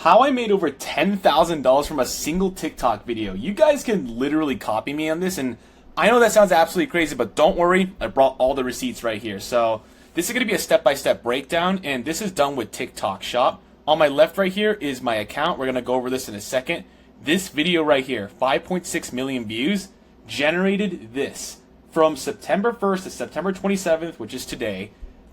How I made over $10,000 from a single TikTok video. You guys can literally copy me on this, and I know that sounds absolutely crazy, but don't worry, I brought all the receipts right here. So this is going to be a step-by-step breakdown, and this is done with TikTok Shop. On my left right here is my account. We're going to go over this in a second. This video right here, 5.6 million views, generated this. From September 1st to September 27th, which is today,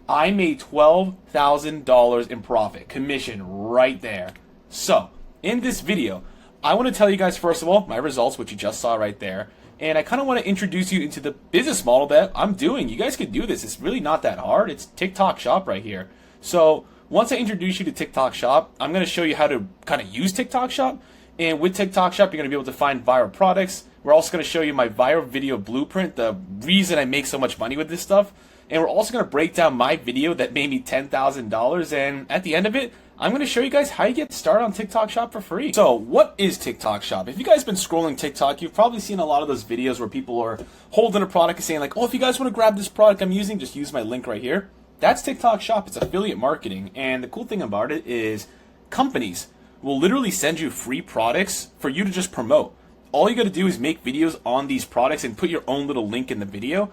I made $12,000 in profit, commission right there. So, in this video, I want to tell you guys, first of all, my results, which you just saw right there. And I kind of want to introduce you into the business model that I'm doing. You guys can do this. It's really not that hard. It's TikTok Shop right here. So, once I introduce you to TikTok Shop, I'm going to show you how to kind of use TikTok Shop. And with TikTok Shop, you're going to be able to find viral products. We're also going to show you my viral video blueprint, the reason I make so much money with this stuff. And we're also going to break down my video that made me $10,000. And at the end of it, I'm going to show you guys how you get started on TikTok Shop for free. So what is TikTok Shop? If you guys have been scrolling TikTok, you've probably seen a lot of those videos where people are holding a product and saying like, oh, if you guys want to grab this product I'm using, just use my link right here. That's TikTok Shop. It's affiliate marketing. And the cool thing about it is companies will literally send you free products for you to just promote. All you got to do is make videos on these products and put your own little link in the video.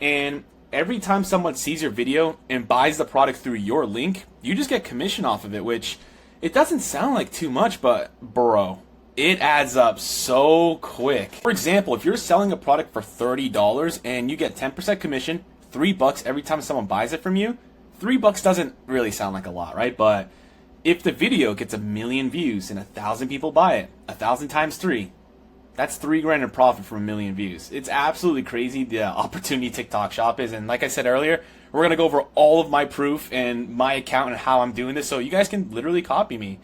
And every time someone sees your video and buys the product through your link, you just get commission off of it, which it doesn't sound like too much, but bro, it adds up so quick. For example, if you're selling a product for $30 and you get 10% commission, $3 every time someone buys it from you, $3 doesn't really sound like a lot, right? But if the video gets 1 million views and 1,000 people buy it, 1,000 times 3, that's $3,000 in profit from 1 million views. It's absolutely crazy the opportunity TikTok Shop is. And like I said earlier, we're going to go over all of my proof and my account and how I'm doing this so you guys can literally copy me.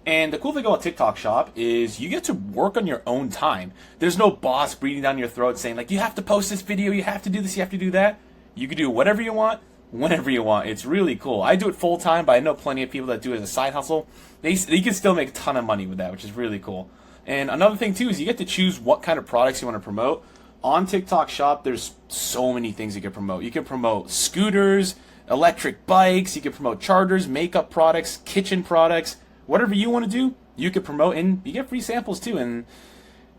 And the cool thing about TikTok Shop is you get to work on your own time. There's no boss breathing down your throat saying like, you have to post this video, you have to do this, you have to do that. You can do whatever you want, whenever you want. It's really cool. I do it full time, but I know plenty of people that do it as a side hustle. They can still make a ton of money with that, which is really cool. And another thing too is you get to choose what kind of products you want to promote. On TikTok Shop, there's so many things you can promote. You can promote scooters, electric bikes, you can promote chargers, makeup products, kitchen products, whatever you want to do, you can promote, and you get free samples too. And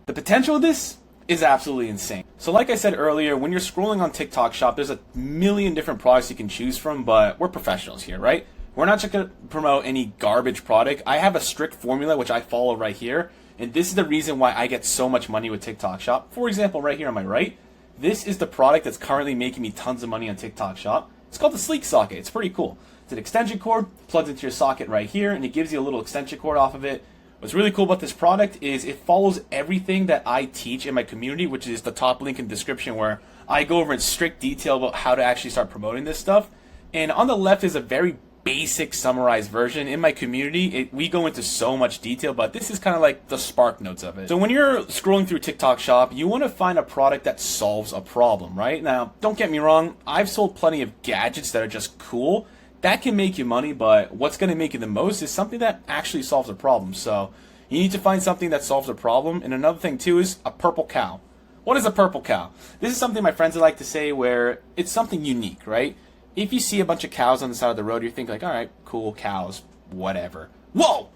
the potential of this is absolutely insane. So like I said earlier, when you're scrolling on TikTok Shop, there's 1 million different products you can choose from, but we're professionals here, right? We're not just going to promote any garbage product. I have a strict formula which I follow right here. And this is the reason why I get so much money with TikTok Shop. For example, right here on my right, this is the product that's currently making me tons of money on TikTok Shop. It's called the Sleek Socket. It's pretty cool. It's an extension cord, plugs into your socket right here, and it gives you a little extension cord off of it. What's really cool about this product is it follows everything that I teach in my community, which is the top link in the description where I go over in strict detail about how to actually start promoting this stuff. And on the left is a very basic summarized version. In my community, we go into so much detail, but this is kind of like the spark notes of it. So when you're scrolling through TikTok Shop, you want to find a product that solves a problem, right? Now, don't get me wrong, I've sold plenty of gadgets that are just cool. That can make you money, but what's going to make you the most is something that actually solves a problem. So you need to find something that solves a problem. And another thing too is a purple cow. What is a purple cow? This is something my friends would like to say where it's something unique, right? If you see a bunch of cows on the side of the road, you think like, all right, cool, cows, whatever. Whoa!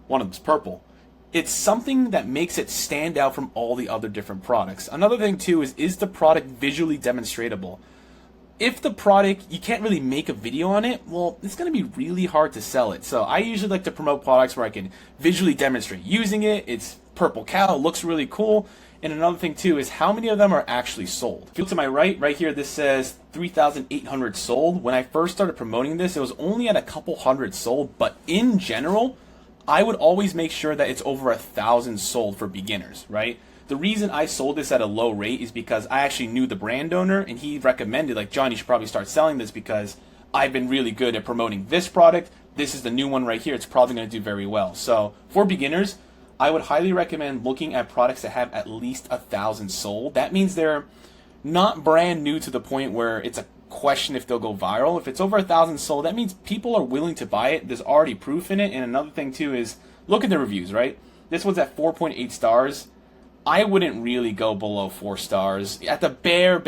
One of them's purple. It's something that makes it stand out from all the other different products. Another thing too is the product visually demonstratable? If the product, you can't really make a video on it, well, it's going to be really hard to sell it. So I usually like to promote products where I can visually demonstrate using it. It's purple cow, it looks really cool. And another thing too is how many of them are actually sold. If you look to my right here, this says 3,800 sold. When I first started promoting this, it was only at a couple hundred sold, but in general, I would always make sure that it's over 1,000 sold for beginners, right? The reason I sold this at a low rate is because I actually knew the brand owner and he recommended like, John, you should probably start selling this because I've been really good at promoting this product. This is the new one right here. It's probably going to do very well. So for beginners, I would highly recommend looking at products that have at least 1,000 sold. That means they're not brand new to the point where it's a question if they'll go viral. If it's over 1,000 sold, that means people are willing to buy it. There's already proof in it. And another thing too is look at the reviews, right? This one's at 4.8 stars. I wouldn't really go below 4 stars. At the bare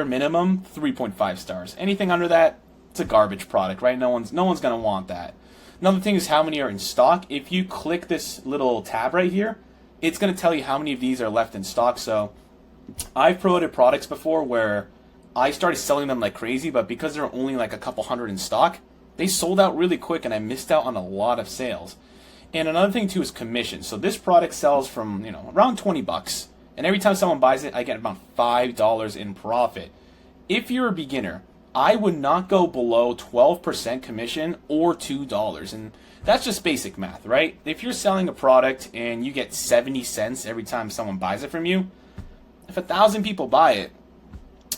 minimum, 3.5 stars. Anything under that, it's a garbage product, right? No one's gonna want that. Another thing is how many are in stock. If you click this little tab right here, it's going to tell you how many of these are left in stock. So I've promoted products before where I started selling them like crazy, but because there are only like a couple hundred in stock, they sold out really quick and I missed out on a lot of sales. And another thing too is commission. So this product sells from, around 20 bucks. And every time someone buys it, I get about $5 in profit. If you're a beginner, I would not go below 12% commission or $2. And that's just basic math, right? If you're selling a product and you get 70 cents every time someone buys it from you, if 1,000 people buy it,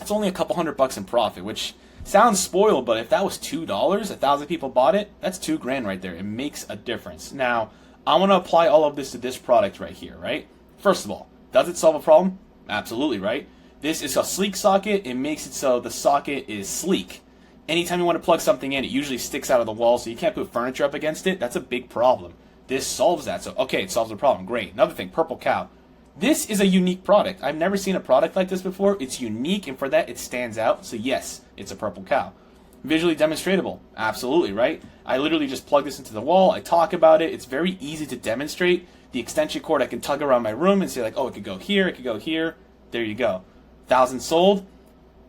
it's only a couple $100 in profit, which sounds spoiled, but if that was $2, 1,000 people bought it, that's $2,000 right there. It makes a difference. Now, I want to apply all of this to this product right here, right? First of all, does it solve a problem? Absolutely, right? This is a sleek socket. It makes it so the socket is sleek. Anytime you want to plug something in, it usually sticks out of the wall, so you can't put furniture up against it. That's a big problem. This solves that. So, okay, it solves the problem. Great. Another thing, Purple Cow. This is a unique product. I've never seen a product like this before. It's unique, and for that, it stands out. So, yes, it's a Purple Cow. Visually demonstratable. Absolutely, right? I literally just plug this into the wall. I talk about it. It's very easy to demonstrate. The extension cord I can tug around my room and say, like, oh, it could go here, it could go here. There you go. 1,000 sold.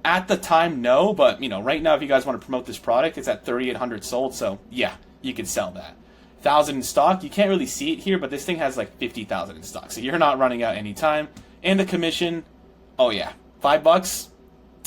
At the time, no, but, right now, if you guys want to promote this product, it's at 3,800 sold. So, yeah, you can sell that. 1,000 in stock. You can't really see it here, but this thing has like 50,000 in stock. So you're not running out anytime. And the commission, oh yeah, $5.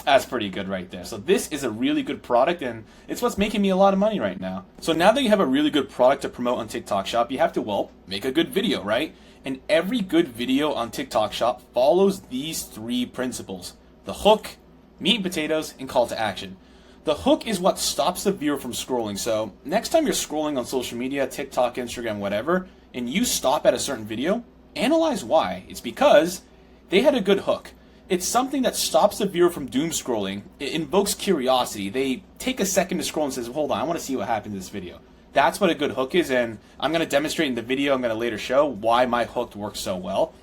That's pretty good right there. So this is a really good product, and it's what's making me a lot of money right now. So now that you have a really good product to promote on TikTok Shop, you have to, well, make a good video, right? And every good video on TikTok Shop follows these 3 principles: the hook, meat and potatoes, and call to action. The hook is what stops the viewer from scrolling. So next time you're scrolling on social media, TikTok, Instagram, whatever, and you stop at a certain video, analyze why. It's because they had a good hook. It's something that stops the viewer from doom scrolling. It invokes curiosity. They take a second to scroll and says, hold on, I want to see what happened in this video. That's what a good hook is, and I'm going to demonstrate in the video. I'm going to later show why my hook works so well.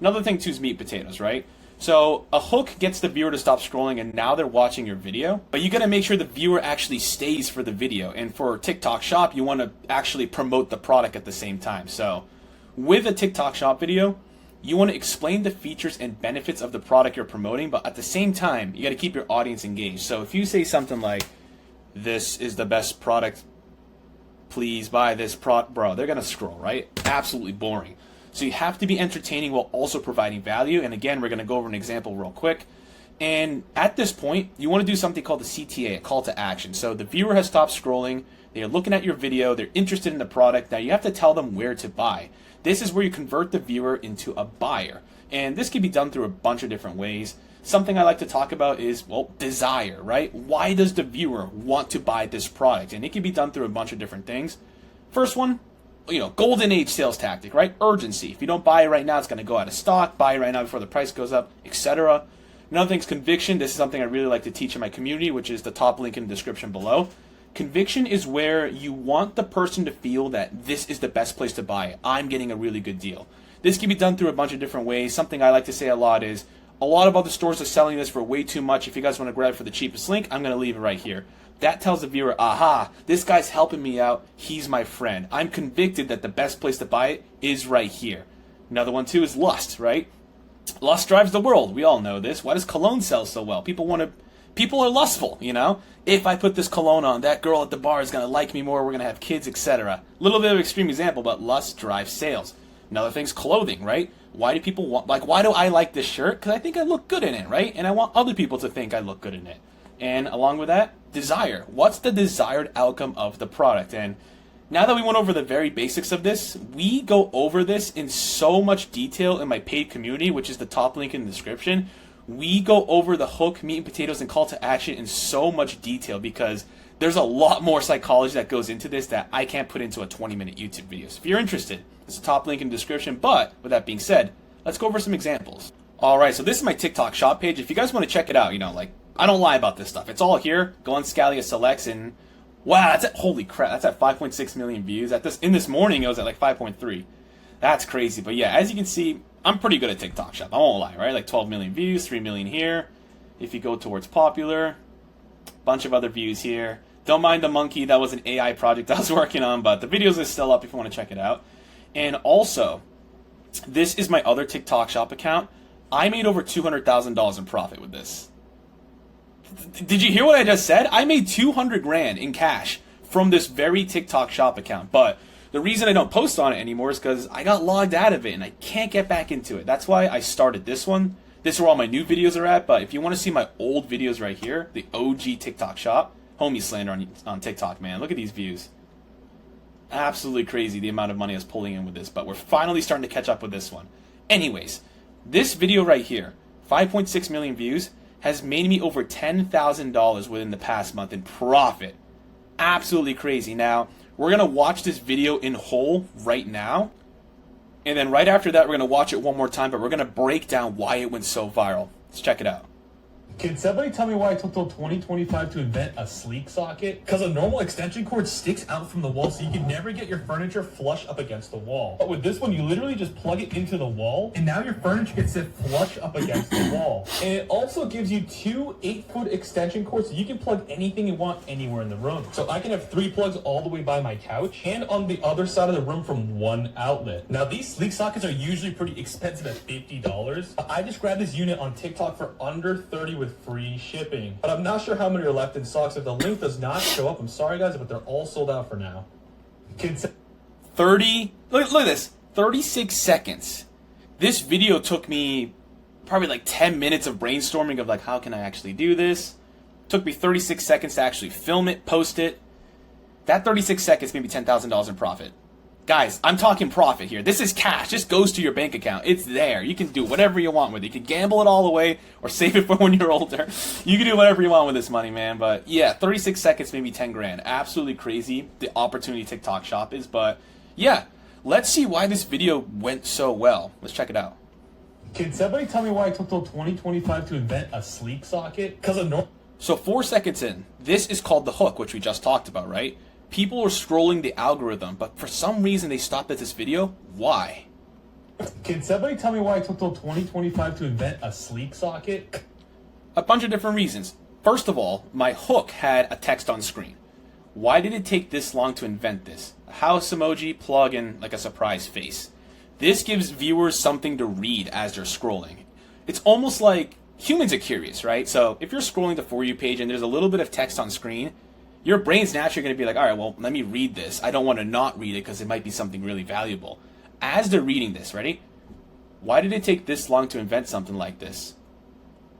Another thing too is meat and potatoes, right? So a hook gets the viewer to stop scrolling, and now they're watching your video. But you got to make sure the viewer actually stays for the video. And for TikTok Shop, you want to actually promote the product at the same time. So with a TikTok Shop video, you want to explain the features and benefits of the product you're promoting, but at the same time, you got to keep your audience engaged. So if you say something like, "This is the best product, please buy this product," bro, they're going to scroll, right? Absolutely boring. So you have to be entertaining while also providing value. And again, we're going to go over an example real quick. And at this point, you want to do something called the CTA, a call to action. So the viewer has stopped scrolling. They're looking at your video. They're interested in the product. Now you have to tell them where to buy. This is where you convert the viewer into a buyer. And this can be done through a bunch of different ways. Something I like to talk about is, well, desire, right? Why does the viewer want to buy this product? And it can be done through a bunch of different things. First one, golden age sales tactic, right? Urgency. If you don't buy it right now, it's going to go out of stock. Buy it right now before the price goes up, etc. Another thing is conviction. This is something I really like to teach in my community, which is the top link in the description below. Conviction is where you want the person to feel that this is the best place to buy it. I'm getting a really good deal. This can be done through a bunch of different ways. Something I like to say a lot is, a lot of other stores are selling this for way too much. If you guys want to grab it for the cheapest link, I'm going to leave it right here. That tells the viewer, aha, this guy's helping me out. He's my friend. I'm convicted that the best place to buy it is right here. Another one too is lust, right? Lust drives the world. We all know this. Why does cologne sell so well? People are lustful, If I put this cologne on, that girl at the bar is going to like me more. We're going to have kids, etc. Little bit of extreme example, but lust drives sales. Another thing's clothing, right? Why do people why do I like this shirt? Because I think I look good in it, right? And I want other people to think I look good in it. And along with that, desire. What's the desired outcome of the product? And now that we went over the very basics of this, we go over this in so much detail in my paid community, which is the top link in the description. We go over the hook, meat and potatoes, and call to action in so much detail because there's a lot more psychology that goes into this that I can't put into a 20-minute YouTube video. So if you're interested, there's a top link in the description. But with that being said, let's go over some examples. All right, so this is my TikTok shop page. If you guys want to check it out, I don't lie about this stuff. It's all here. Go on Scalia Selects, and wow, holy crap, that's at 5.6 million views. In this morning, it was at like 5.3. That's crazy. But yeah, as you can see, I'm pretty good at TikTok Shop. I won't lie, right? Like 12 million views, 3 million here. If you go towards popular, bunch of other views here. Don't mind the monkey. That was an AI project I was working on, but the videos is still up if you want to check it out. And also, this is my other TikTok shop account. I made over $200,000 in profit with this. Did you hear what I just said? I made 200 grand in cash from this very TikTok shop account. But the reason I don't post on it anymore is because I got logged out of it and I can't get back into it. That's why I started this one. This is where all my new videos are at. But if you want to see my old videos right here, the OG TikTok shop, Homie Slander on TikTok, man. Look at these views. Absolutely crazy the amount of money I was pulling in with this. But we're finally starting to catch up with this one. Anyways, this video right here, 5.6 million views, has made me over $10,000 within the past month in profit. Absolutely crazy. Now, we're going to watch this video in whole right now. And then right after that, we're going to watch it one more time, but we're going to break down why it went so viral. Let's check it out. Can somebody tell me why it took till 2025 to invent a sleek socket? Because a normal extension cord sticks out from the wall, so you can never get your furniture flush up against the wall. But with this one, you literally just plug it into the wall, and now your furniture gets sit flush up against the wall. And it also gives you two 8-foot extension cords, so you can plug anything you want anywhere in the room. So I can have 3 plugs all the way by my couch, and on the other side of the room from one outlet. Now, these sleek sockets are usually pretty expensive at $50. I just grabbed this unit on TikTok for under $30 with free shipping. But I'm not sure how many are left in stocks. If the link does not show up, I'm sorry guys, but they're all sold out for now. 30, look at this, 36 seconds. This video took me probably like 10 minutes of brainstorming of like, how can I actually do this? Took me 36 seconds to actually film it, post it. That 36 seconds made me $10,000 in profit. Guys, I'm talking profit here. This is cash. Just goes to your bank account. It's there. You can do whatever you want with it. You can gamble it all away or save it for when you're older. You can do whatever you want with this money, man. But yeah, 36 seconds made me 10 grand. Absolutely crazy the opportunity TikTok shop is. But yeah, let's see why this video went so well. Let's check it out. Can somebody tell me why it took till 2025 to invent a sleek socket? Because a So 4 seconds in, this is called the hook, which we just talked about, right? People are scrolling the algorithm, but for some reason they stopped at this video. Why? Can somebody tell me why it took till 2025 to invent a sleek socket? A bunch of different reasons. First of all, my hook had a text on screen. Why did it take this long to invent this? A house emoji, plug, and like a surprise face. This gives viewers something to read as they're scrolling. It's almost like humans are curious, right? So if you're scrolling the For You page and there's a little bit of text on screen, your brain's naturally going to be like, all right, well, let me read this. I don't want to not read it because it might be something really valuable. As they're reading this, ready? Why did it take this long to invent something like this?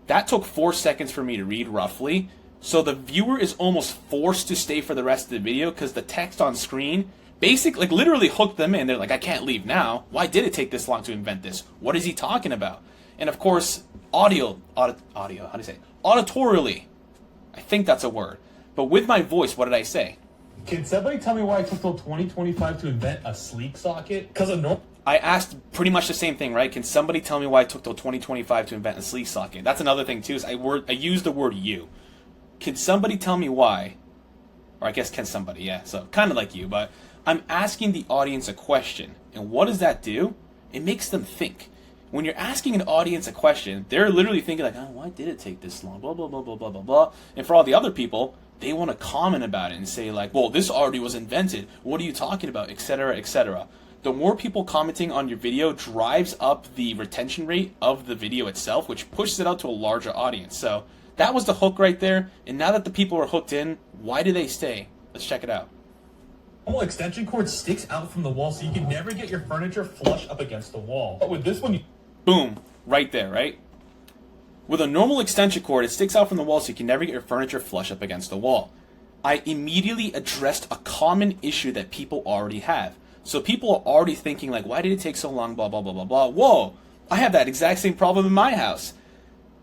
That took 4 seconds for me to read roughly. So the viewer is almost forced to stay for the rest of the video because the text on screen basically, like literally hooked them in. They're like, I can't leave now. Why did it take this long to invent this? What is he talking about? And of course, audio, how do you say it? Auditorially. I think that's a word. But with my voice, what did I say? Can somebody tell me why it took till 2025 to invent a sleek socket? Because I asked pretty much the same thing, right? Can somebody tell me why it took till 2025 to invent a sleek socket? That's another thing too. Is I used the word you. Can somebody tell me why? Or I guess can somebody? Yeah. So kind of like you, but I'm asking the audience a question, and what does that do? It makes them think. When you're asking an audience a question, they're literally thinking like, oh, why did it take this long? Blah blah blah blah blah blah blah. And for all the other people, they want to comment about it and say like, well, this already was invented. What are you talking about? Etc. Etc. The more people commenting on your video drives up the retention rate of the video itself, which pushes it out to a larger audience. So that was the hook right there. And now that the people are hooked in, why do they stay? Let's check it out. normal extension cord sticks out from the wall, so you can never get your furniture flush up against the wall. But with this one, boom, right there, right? With a normal extension cord, it sticks out from the wall so you can never get your furniture flush up against the wall. I immediately addressed a common issue that people already have. So people are already thinking like, why did it take so long, blah, blah, blah, blah, blah. Whoa, I have that exact same problem in my house.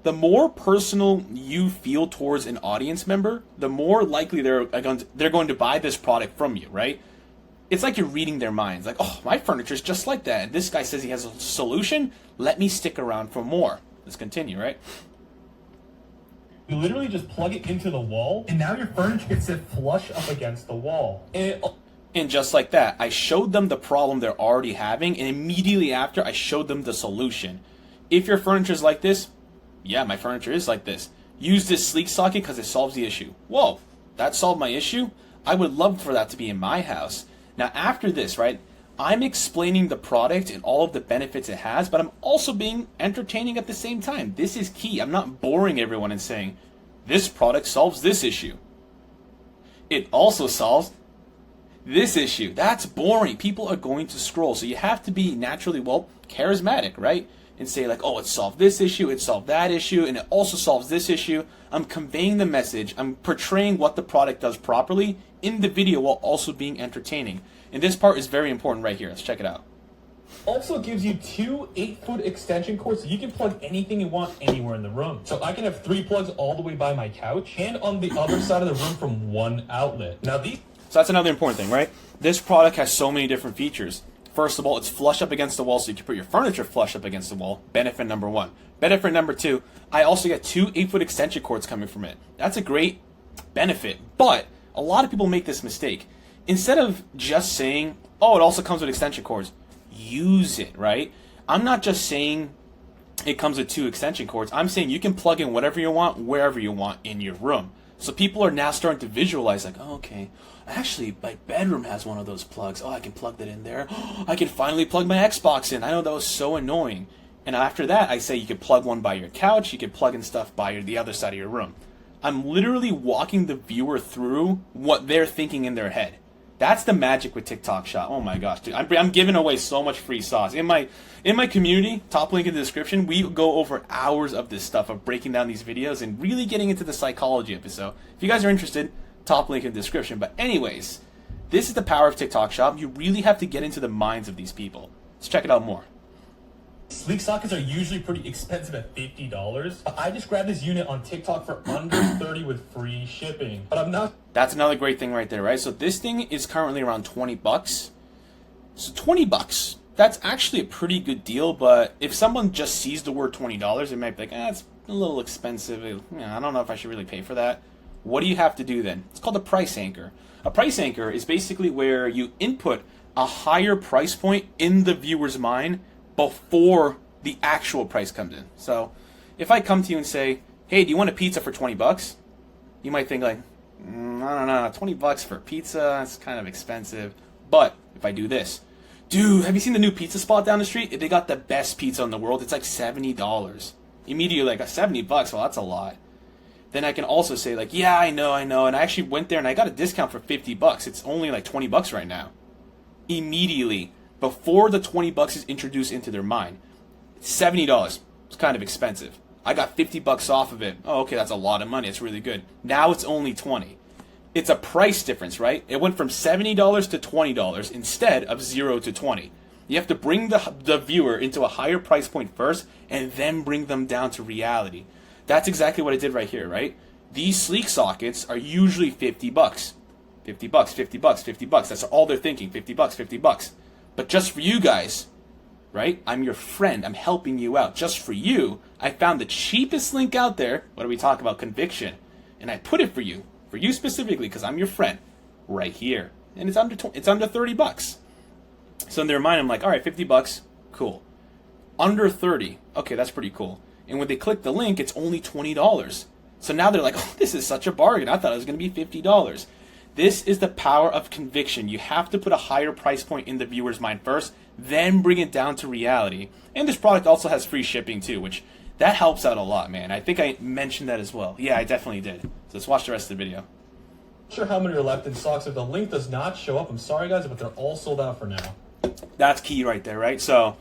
The more personal you feel towards an audience member, the more likely they're going to buy this product from you, right? It's like you're reading their minds. Like, oh, my furniture's just like that. And this guy says he has a solution. Let me stick around for more. Let's continue, right? you literally just plug it into the wall, and now your furniture gets sit flush up against the wall. And just like that, I showed them the problem they're already having, and immediately after, I showed them the solution. If your furniture is like this, yeah, my furniture is like this. Use this sleek socket because it solves the issue. Whoa, that solved my issue. I would love for that to be in my house. Now, after this, right, I'm explaining the product and all of the benefits it has, but I'm also being entertaining at the same time. This is key. I'm not boring everyone and saying, this product solves this issue. It also solves this issue. That's boring. People are going to scroll. So you have to be naturally, well, charismatic, right? And say like, oh, it solved this issue, it solved that issue, and it also solves this issue. I'm conveying the message. I'm portraying what the product does properly in the video while also being entertaining. And this part is very important right here. Let's check it out. Also gives you two 8-foot extension cords so you can plug anything you want anywhere in the room. So I can have 3 plugs all the way by my couch and on the other side of the room from one outlet. Now these... So that's another important thing, right? This product has so many different features. First of all, it's flush up against the wall, so you can put your furniture flush up against the wall. Benefit number 1. Benefit number 2, I also get 2 8-foot extension cords coming from it. That's a great benefit, but a lot of people make this mistake. Instead of just saying, oh, it also comes with extension cords, use it, right? I'm not just saying it comes with 2 extension cords. I'm saying you can plug in whatever you want, wherever you want in your room. So people are now starting to visualize like, oh, okay, actually my bedroom has one of those plugs. Oh, I can plug that in there. I can finally plug my Xbox in. I know that was so annoying. And after that, I say you can plug one by your couch. You can plug in stuff by the other side of your room. I'm literally walking the viewer through what they're thinking in their head. That's the magic with TikTok Shop. Oh my gosh, dude. I'm giving away so much free sauce. In my community, top link in the description, we go over hours of this stuff, of breaking down these videos and really getting into the psychology of it. So if you guys are interested, top link in the description. But anyways, this is the power of TikTok Shop. You really have to get into the minds of these people. Let's check it out more. Sleek sockets are usually pretty expensive at $50. I just grabbed this unit on TikTok for under $30 with free shipping. But I'm not... That's another great thing right there, right? So this thing is currently around 20 bucks. So 20 bucks. That's actually a pretty good deal, but if someone just sees the word $20, they might be like, it's a little expensive. I don't know if I should really pay for that. What do you have to do then? It's called a price anchor. A price anchor is basically where you input a higher price point in the viewer's mind before the actual price comes in. So if I come to you and say, hey, do you want a pizza for 20 bucks? You might think like, I don't know, 20 bucks for pizza, that's kind of expensive. But if I do this, dude, have you seen the new pizza spot down the street? They got the best pizza in the world. It's like $70. Immediately like, 70 bucks, well, that's a lot. Then I can also say like, yeah, I know. And I actually went there and I got a discount for 50 bucks. It's only like 20 bucks right now. Immediately, before the 20 bucks is introduced into their mind, $70. It's kind of expensive. I got 50 bucks off of it. Oh, okay, that's a lot of money. It's really good. Now it's only 20. It's a price difference, right? It went from $70 to $20 instead of 0 to 20. You have to bring the viewer into a higher price point first and then bring them down to reality. That's exactly what I did right here, right? These sleek sockets are usually 50 bucks. 50 bucks, 50 bucks, 50 bucks. That's all they're thinking. 50 bucks, 50 bucks. But just for you guys, right? I'm your friend. I'm helping you out. Just for you, I found the cheapest link out there. What do we talk about? Conviction. And I put it for you specifically, because I'm your friend, right here. And it's under 30 bucks. So in their mind, I'm like, all right, 50 bucks, cool. Under 30, okay, that's pretty cool. And when they click the link, it's only $20. So now they're like, oh, this is such a bargain. I thought it was going to be $50. This is the power of conviction. You have to put a higher price point in the viewer's mind first, then bring it down to reality. And this product also has free shipping too, which that helps out a lot, man. I think I mentioned that as well. Yeah, I definitely did. So let's watch the rest of the video. Not sure how many are left in stocks. If the link does not show up, I'm sorry guys, but they're all sold out for now. That's key right there, right? So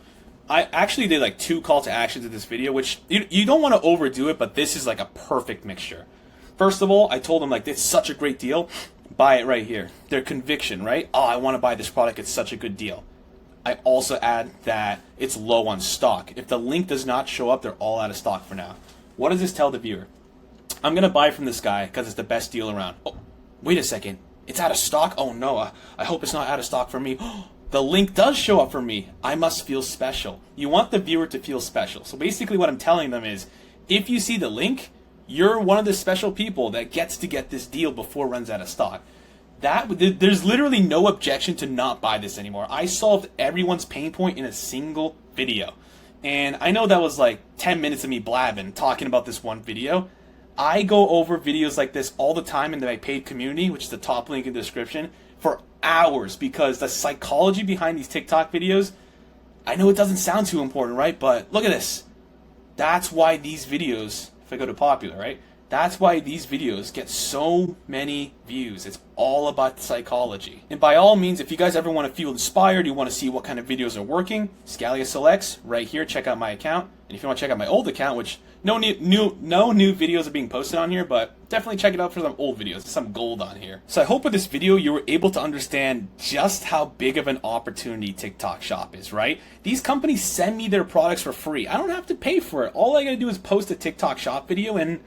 I actually did like 2 call to actions in this video, which you don't want to overdo it, but this is like a perfect mixture. First of all, I told them like, it's such a great deal. Buy it right here. Their conviction, right? Oh, I want to buy this product. It's such a good deal. I also add that it's low on stock. If the link does not show up, they're all out of stock for now. What does this tell the viewer? I'm going to buy from this guy because it's the best deal around. Oh, wait a second. It's out of stock? Oh, no. I hope it's not out of stock for me. The link does show up for me. I must feel special. You want the viewer to feel special. So basically what I'm telling them is, if you see the link, you're one of the special people that gets to get this deal before it runs out of stock. There's literally no objection to not buy this anymore. I solved everyone's pain point in a single video. And I know that was like 10 minutes of me blabbing, talking about this one video. I go over videos like this all the time in my paid community, which is the top link in the description, for hours, because the psychology behind these TikTok videos, I know it doesn't sound too important, right? But look at this. That's why these videos, if I go to popular, right? That's why these videos get so many views. It's all about psychology. And by all means, if you guys ever want to feel inspired, you want to see what kind of videos are working, Scalia Selects, right here, check out my account. And if you want to check out my old account, which no new videos are being posted on here, but definitely check it out for some old videos. There's some gold on here. So I hope with this video, you were able to understand just how big of an opportunity TikTok Shop is, right? These companies send me their products for free. I don't have to pay for it. All I gotta do is post a TikTok Shop video and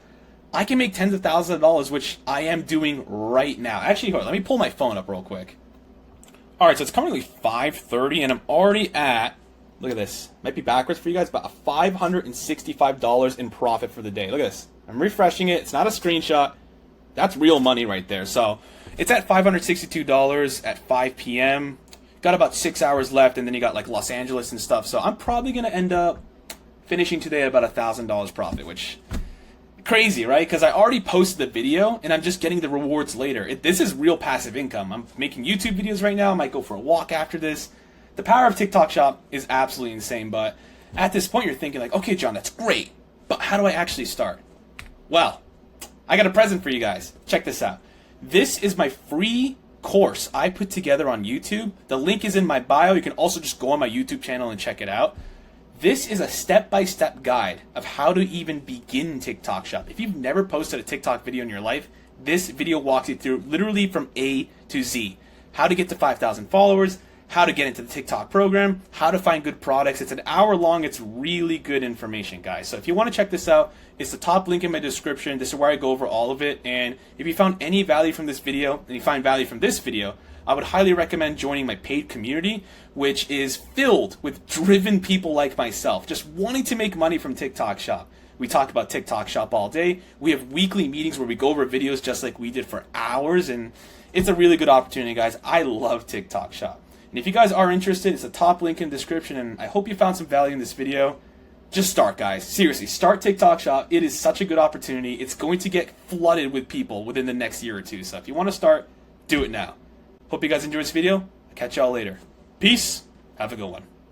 I can make tens of thousands of dollars, which I am doing right now. Actually, hold on, let me pull my phone up real quick. All right, so it's currently 5:30, and I'm already at, look at this, might be backwards for you guys, but $565 in profit for the day. Look at this. I'm refreshing it. It's not a screenshot. That's real money right there. So it's at $562 at 5 p.m. Got about 6 hours left, and then you got like Los Angeles and stuff. So I'm probably going to end up finishing today at about $1,000 profit, which crazy, right? Because I already posted the video and I'm just getting the rewards later. This is real passive income. I'm making YouTube videos right now. I might go for a walk after this. The power of TikTok Shop is absolutely insane, but at this point you're thinking like, okay, John, that's great, but how do I actually start? Well, I got a present for you guys. Check this out. This is my free course I put together on YouTube. The link is in my bio. You can also just go on my YouTube channel and check it out. This is a step-by-step guide of how to even begin TikTok Shop. If you've never posted a TikTok video in your life, this video walks you through literally from A to Z. How to get to 5,000 followers, how to get into the TikTok program, how to find good products. It's an hour long. It's really good information, guys. So if you want to check this out, it's the top link in my description. This is where I go over all of it. And if you found any value from this video, and you find value from this video, I would highly recommend joining my paid community, which is filled with driven people like myself, just wanting to make money from TikTok Shop. We talk about TikTok Shop all day. We have weekly meetings where we go over videos just like we did for hours, and it's a really good opportunity, guys. I love TikTok Shop. And if you guys are interested, it's the top link in the description, and I hope you found some value in this video. Just start, guys. Seriously, start TikTok Shop. It is such a good opportunity. It's going to get flooded with people within the next year or two. So if you want to start, do it now. Hope you guys enjoyed this video. I'll catch y'all later. Peace. Have a good one.